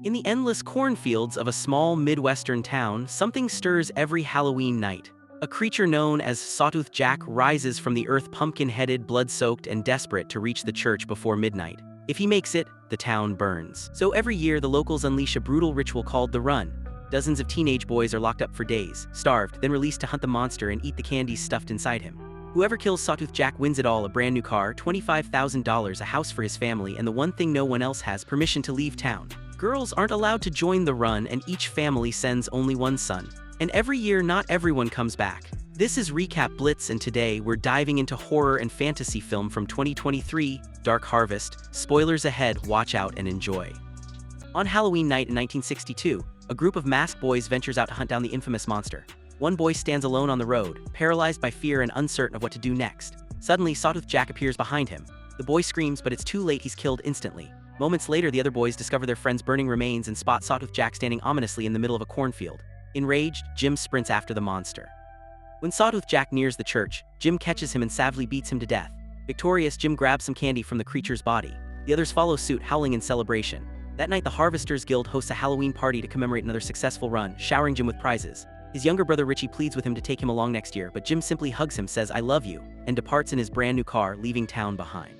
In the endless cornfields of a small Midwestern town, something stirs every Halloween night. A creature known as Sawtooth Jack rises from the earth, pumpkin-headed, blood-soaked, and desperate to reach the church before midnight. If he makes it, the town burns. So every year, the locals unleash a brutal ritual called the Run. Dozens of teenage boys are locked up for days, starved, then released to hunt the monster and eat the candies stuffed inside him. Whoever kills Sawtooth Jack wins it all: a brand new car, $25,000, a house for his family, and the one thing no one else has: permission to leave town. Girls aren't allowed to join the Run, and each family sends only one son. And every year, not everyone comes back. This is Recap Blitz, and today we're diving into horror and fantasy film from 2023, Dark Harvest. Spoilers ahead, watch out and enjoy. On Halloween night in 1962, a group of masked boys ventures out to hunt down the infamous monster. One boy stands alone on the road, paralyzed by fear and uncertain of what to do next. Suddenly, Sawtooth Jack appears behind him. The boy screams, but it's too late, he's killed instantly. Moments later, the other boys discover their friend's burning remains and spot Sawtooth Jack standing ominously in the middle of a cornfield. Enraged, Jim sprints after the monster. When Sawtooth Jack nears the church, Jim catches him and savagely beats him to death. Victorious, Jim grabs some candy from the creature's body. The others follow suit, howling in celebration. That night, the Harvesters Guild hosts a Halloween party to commemorate another successful run, showering Jim with prizes. His younger brother Richie pleads with him to take him along next year, but Jim simply hugs him, says "I love you," and departs in his brand new car, leaving town behind.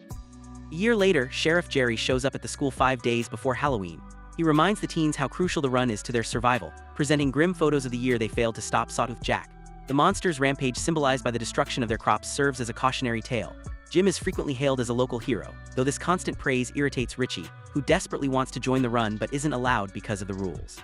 A year later, Sheriff Jerry shows up at the school 5 days before Halloween. He reminds the teens how crucial the Run is to their survival, presenting grim photos of the year they failed to stop Sawtooth Jack. The monster's rampage, symbolized by the destruction of their crops, serves as a cautionary tale. Jim is frequently hailed as a local hero, though this constant praise irritates Richie, who desperately wants to join the Run but isn't allowed because of the rules.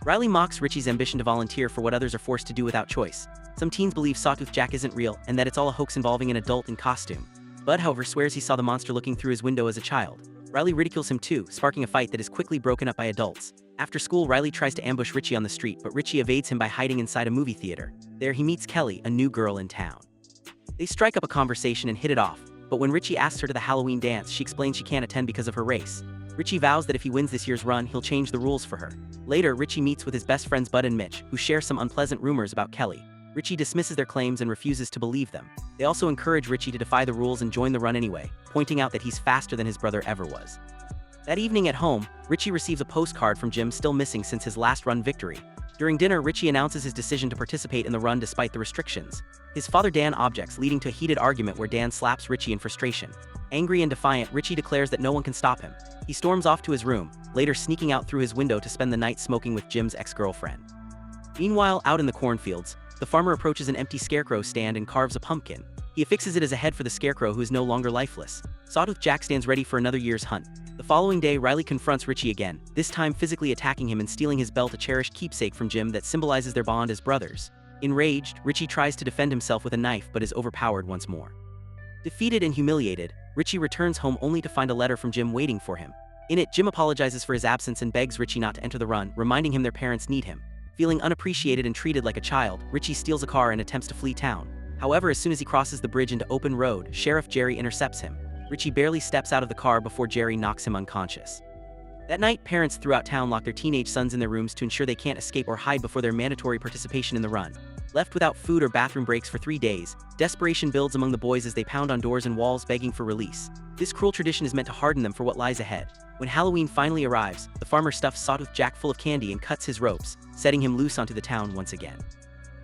Riley mocks Richie's ambition to volunteer for what others are forced to do without choice. Some teens believe Sawtooth Jack isn't real and that it's all a hoax involving an adult in costume. Bud, however, swears he saw the monster looking through his window as a child. Riley ridicules him too, sparking a fight that is quickly broken up by adults. After school, Riley tries to ambush Richie on the street, but Richie evades him by hiding inside a movie theater. There he meets Kelly, a new girl in town. They strike up a conversation and hit it off, but when Richie asks her to the Halloween dance, she explains she can't attend because of her race. Richie vows that if he wins this year's Run, he'll change the rules for her. Later, Richie meets with his best friends Bud and Mitch, who share some unpleasant rumors about Kelly. Richie dismisses their claims and refuses to believe them. They also encourage Richie to defy the rules and join the Run anyway, pointing out that he's faster than his brother ever was. That evening at home, Richie receives a postcard from Jim, still missing since his last Run victory. During dinner, Richie announces his decision to participate in the Run despite the restrictions. His father Dan objects, leading to a heated argument where Dan slaps Richie in frustration. Angry and defiant, Richie declares that no one can stop him. He storms off to his room, later sneaking out through his window to spend the night smoking with Jim's ex-girlfriend. Meanwhile, out in the cornfields, the farmer approaches an empty scarecrow stand and carves a pumpkin. He affixes it as a head for the scarecrow, who is no longer lifeless. Sawtooth Jack stands ready for another year's hunt. The following day, Riley confronts Richie again, this time physically attacking him and stealing his belt, a cherished keepsake from Jim that symbolizes their bond as brothers. Enraged, Richie tries to defend himself with a knife but is overpowered once more. Defeated and humiliated, Richie returns home only to find a letter from Jim waiting for him. In it, Jim apologizes for his absence and begs Richie not to enter the Run, reminding him their parents need him. Feeling unappreciated and treated like a child, Richie steals a car and attempts to flee town. However, as soon as he crosses the bridge into open road, Sheriff Jerry intercepts him. Richie barely steps out of the car before Jerry knocks him unconscious. That night, parents throughout town lock their teenage sons in their rooms to ensure they can't escape or hide before their mandatory participation in the Run. Left without food or bathroom breaks for 3 days, desperation builds among the boys as they pound on doors and walls begging for release. This cruel tradition is meant to harden them for what lies ahead. When Halloween finally arrives, the farmer stuffs Sawtooth Jack full of candy and cuts his ropes, setting him loose onto the town once again.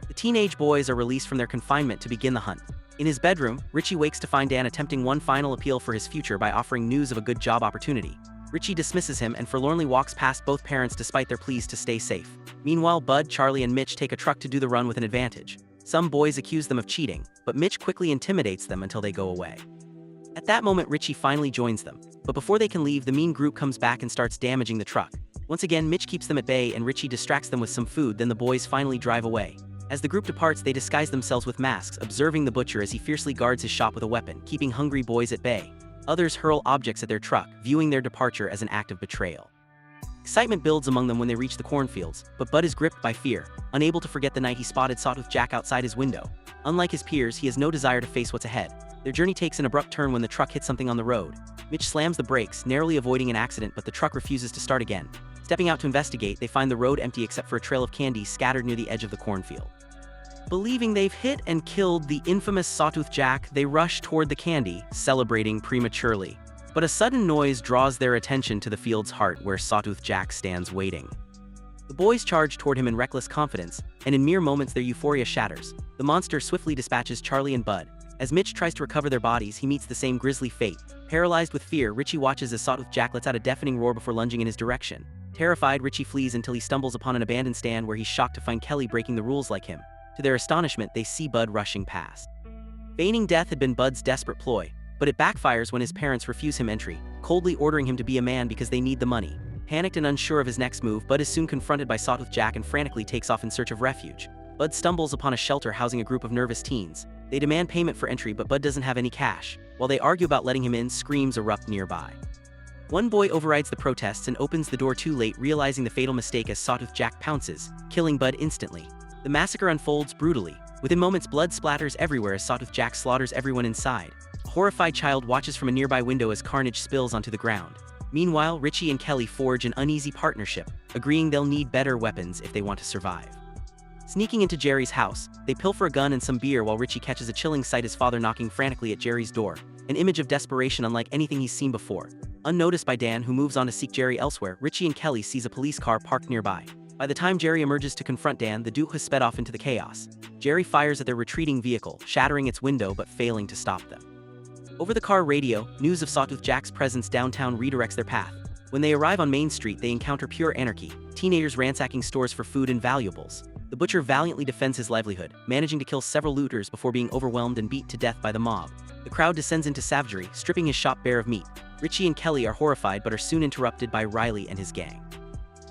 The teenage boys are released from their confinement to begin the hunt. In his bedroom, Richie wakes to find Dan attempting one final appeal for his future by offering news of a good job opportunity. Richie dismisses him and forlornly walks past both parents despite their pleas to stay safe. Meanwhile, Bud, Charlie, and Mitch take a truck to do the Run with an advantage. Some boys accuse them of cheating, but Mitch quickly intimidates them until they go away. At that moment, Richie finally joins them, but before they can leave, the mean group comes back and starts damaging the truck. Once again, Mitch keeps them at bay and Richie distracts them with some food, then the boys finally drive away. As the group departs, they disguise themselves with masks, observing the butcher as he fiercely guards his shop with a weapon, keeping hungry boys at bay. Others hurl objects at their truck, viewing their departure as an act of betrayal. Excitement builds among them when they reach the cornfields, but Bud is gripped by fear, unable to forget the night he spotted Sawtooth Jack outside his window. Unlike his peers, he has no desire to face what's ahead. Their journey takes an abrupt turn when the truck hits something on the road. Mitch slams the brakes, narrowly avoiding an accident, but the truck refuses to start again. Stepping out to investigate, they find the road empty except for a trail of candy scattered near the edge of the cornfield. Believing they've hit and killed the infamous Sawtooth Jack, they rush toward the candy, celebrating prematurely. But a sudden noise draws their attention to the field's heart where Sawtooth Jack stands waiting. The boys charge toward him in reckless confidence, and in mere moments their euphoria shatters. The monster swiftly dispatches Charlie and Bud. As Mitch tries to recover their bodies, he meets the same grisly fate. Paralyzed with fear, Richie watches as Sawtooth Jack lets out a deafening roar before lunging in his direction. Terrified, Richie flees until he stumbles upon an abandoned stand where he's shocked to find Kelly breaking the rules like him. To their astonishment, they see Bud rushing past. Feigning death had been Bud's desperate ploy, but it backfires when his parents refuse him entry, coldly ordering him to be a man because they need the money. Panicked and unsure of his next move, Bud is soon confronted by Sawtooth Jack and frantically takes off in search of refuge. Bud stumbles upon a shelter housing a group of nervous teens. They demand payment for entry, but Bud doesn't have any cash. While they argue about letting him in, screams erupt nearby. One boy overrides the protests and opens the door too late, realizing the fatal mistake as Sawtooth Jack pounces, killing Bud instantly. The massacre unfolds brutally. Within moments, blood splatters everywhere as Sawtooth Jack slaughters everyone inside. A horrified child watches from a nearby window as carnage spills onto the ground. Meanwhile, Richie and Kelly forge an uneasy partnership, agreeing they'll need better weapons if they want to survive. Sneaking into Jerry's house, they pilfer a gun and some beer while Richie catches a chilling sight: his father knocking frantically at Jerry's door, an image of desperation unlike anything he's seen before. Unnoticed by Dan, who moves on to seek Jerry elsewhere, Richie and Kelly seize a police car parked nearby. By the time Jerry emerges to confront Dan, the duo has sped off into the chaos. Jerry fires at their retreating vehicle, shattering its window but failing to stop them. Over the car radio, news of Sawtooth Jack's presence downtown redirects their path. When they arrive on Main Street, they encounter pure anarchy, teenagers ransacking stores for food and valuables. The butcher valiantly defends his livelihood, managing to kill several looters before being overwhelmed and beat to death by the mob. The crowd descends into savagery, stripping his shop bare of meat. Richie and Kelly are horrified but are soon interrupted by Riley and his gang.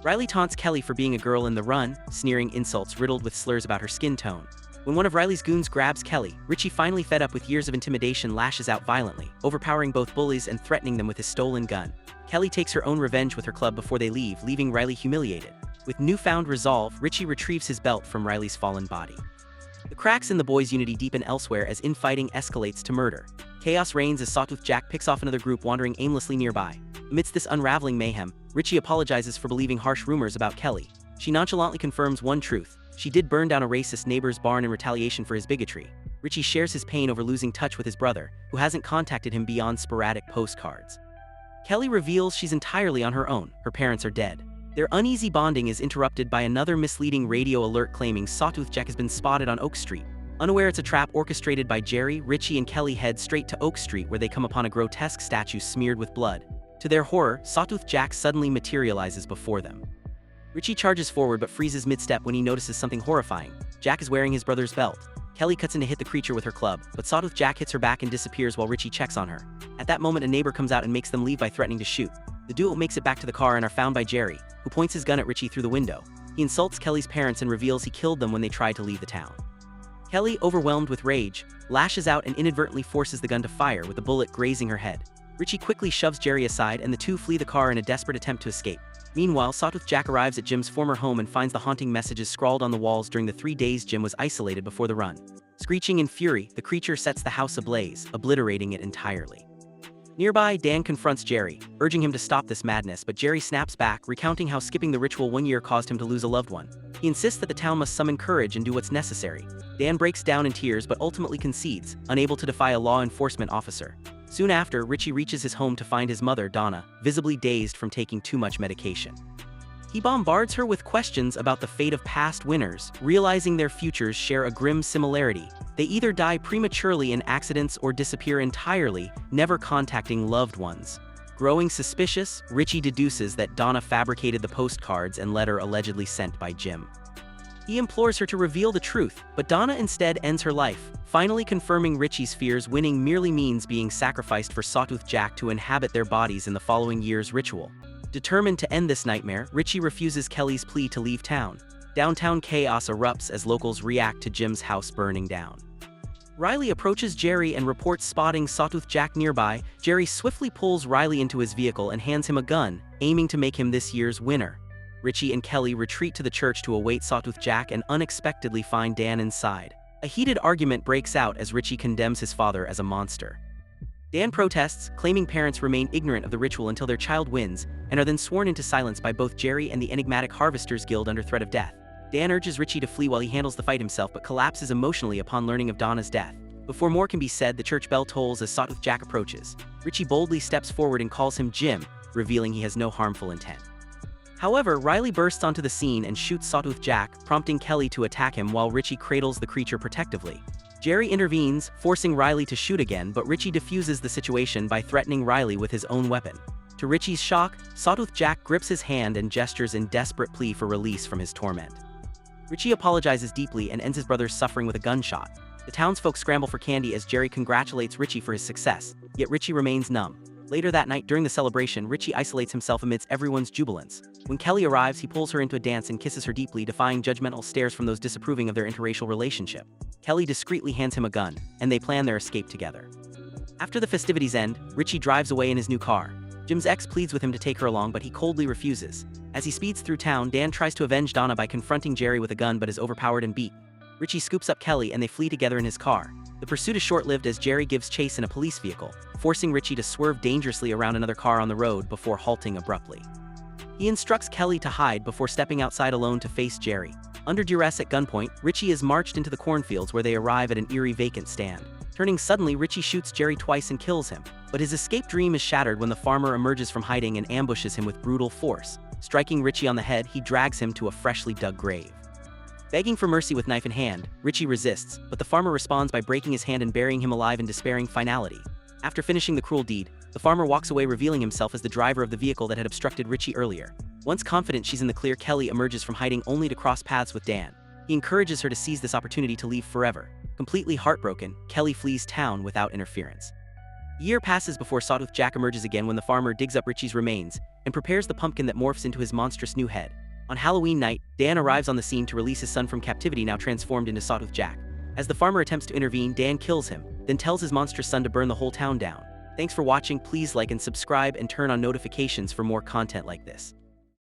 Riley taunts Kelly for being a girl in the run, sneering insults riddled with slurs about her skin tone. When one of Riley's goons grabs Kelly, Richie, finally fed up with years of intimidation, lashes out violently, overpowering both bullies and threatening them with his stolen gun. Kelly takes her own revenge with her club before they leave, leaving Riley humiliated. With newfound resolve, Richie retrieves his belt from Riley's fallen body. The cracks in the boys' unity deepen elsewhere as infighting escalates to murder. Chaos reigns as Sawtooth Jack picks off another group wandering aimlessly nearby. Amidst this unraveling mayhem, Richie apologizes for believing harsh rumors about Kelly. She nonchalantly confirms one truth: she did burn down a racist neighbor's barn in retaliation for his bigotry. Richie shares his pain over losing touch with his brother, who hasn't contacted him beyond sporadic postcards. Kelly reveals she's entirely on her own. Her parents are dead. Their uneasy bonding is interrupted by another misleading radio alert claiming Sawtooth Jack has been spotted on Oak Street. Unaware it's a trap orchestrated by Jerry, Richie and Kelly head straight to Oak Street, where they come upon a grotesque statue smeared with blood. To their horror, Sawtooth Jack suddenly materializes before them. Richie charges forward but freezes mid-step when he notices something horrifying. Jack is wearing his brother's belt. Kelly cuts in to hit the creature with her club, but Sawtooth Jack hits her back and disappears while Richie checks on her. At that moment, a neighbor comes out and makes them leave by threatening to shoot. The duo makes it back to the car and are found by Jerry, who points his gun at Richie through the window. He insults Kelly's parents and reveals he killed them when they tried to leave the town. Kelly, overwhelmed with rage, lashes out and inadvertently forces the gun to fire, with the bullet grazing her head. Richie quickly shoves Jerry aside and the two flee the car in a desperate attempt to escape. Meanwhile, Sawtooth Jack arrives at Jim's former home and finds the haunting messages scrawled on the walls during the 3 days Jim was isolated before the run. Screeching in fury, the creature sets the house ablaze, obliterating it entirely. Nearby, Dan confronts Jerry, urging him to stop this madness, but Jerry snaps back, recounting how skipping the ritual 1 year caused him to lose a loved one. He insists that the town must summon courage and do what's necessary. Dan breaks down in tears but ultimately concedes, unable to defy a law enforcement officer. Soon after, Richie reaches his home to find his mother, Donna, visibly dazed from taking too much medication. He bombards her with questions about the fate of past winners, realizing their futures share a grim similarity. They either die prematurely in accidents or disappear entirely, never contacting loved ones. Growing suspicious, Richie deduces that Donna fabricated the postcards and letter allegedly sent by Jim. He implores her to reveal the truth, but Donna instead ends her life, finally confirming Richie's fears. Winning merely means being sacrificed for Sawtooth Jack to inhabit their bodies in the following year's ritual. Determined to end this nightmare, Richie refuses Kelly's plea to leave town. Downtown chaos erupts as locals react to Jim's house burning down. Riley approaches Jerry and reports spotting Sawtooth Jack nearby. Jerry swiftly pulls Riley into his vehicle and hands him a gun, aiming to make him this year's winner. Richie and Kelly retreat to the church to await Sawtooth Jack and unexpectedly find Dan inside. A heated argument breaks out as Richie condemns his father as a monster. Dan protests, claiming parents remain ignorant of the ritual until their child wins, and are then sworn into silence by both Jerry and the enigmatic Harvesters Guild under threat of death. Dan urges Richie to flee while he handles the fight himself but collapses emotionally upon learning of Donna's death. Before more can be said, the church bell tolls as Sawtooth Jack approaches. Richie boldly steps forward and calls him Jim, revealing he has no harmful intent. However, Riley bursts onto the scene and shoots Sawtooth Jack, prompting Kelly to attack him while Richie cradles the creature protectively. Jerry intervenes, forcing Riley to shoot again, but Richie diffuses the situation by threatening Riley with his own weapon. To Richie's shock, Sawtooth Jack grips his hand and gestures in desperate plea for release from his torment. Richie apologizes deeply and ends his brother's suffering with a gunshot. The townsfolk scramble for candy as Jerry congratulates Richie for his success, yet Richie remains numb. Later that night, during the celebration, Richie isolates himself amidst everyone's jubilance. When Kelly arrives, he pulls her into a dance and kisses her deeply, defying judgmental stares from those disapproving of their interracial relationship. Kelly discreetly hands him a gun, and they plan their escape together. After the festivities end, Richie drives away in his new car. Jim's ex pleads with him to take her along, but he coldly refuses. As he speeds through town, Dan tries to avenge Donna by confronting Jerry with a gun but is overpowered and beat. Richie scoops up Kelly and they flee together in his car. The pursuit is short-lived as Jerry gives chase in a police vehicle, forcing Richie to swerve dangerously around another car on the road before halting abruptly. He instructs Kelly to hide before stepping outside alone to face Jerry. Under duress at gunpoint, Richie is marched into the cornfields where they arrive at an eerie vacant stand. Turning suddenly, Richie shoots Jerry twice and kills him, but his escape dream is shattered when the farmer emerges from hiding and ambushes him with brutal force. Striking Richie on the head, he drags him to a freshly dug grave. Begging for mercy with knife in hand, Richie resists, but the farmer responds by breaking his hand and burying him alive in despairing finality. After finishing the cruel deed, the farmer walks away, revealing himself as the driver of the vehicle that had obstructed Richie earlier. Once confident she's in the clear, Kelly emerges from hiding only to cross paths with Dan. He encourages her to seize this opportunity to leave forever. Completely heartbroken, Kelly flees town without interference. A year passes before Sawtooth Jack emerges again when the farmer digs up Richie's remains and prepares the pumpkin that morphs into his monstrous new head. On Halloween night, Dan arrives on the scene to release his son from captivity, now transformed into Sawtooth Jack. As the farmer attempts to intervene, Dan kills him, then tells his monstrous son to burn the whole town down. Thanks for watching. Please like and subscribe and turn on notifications for more content like this.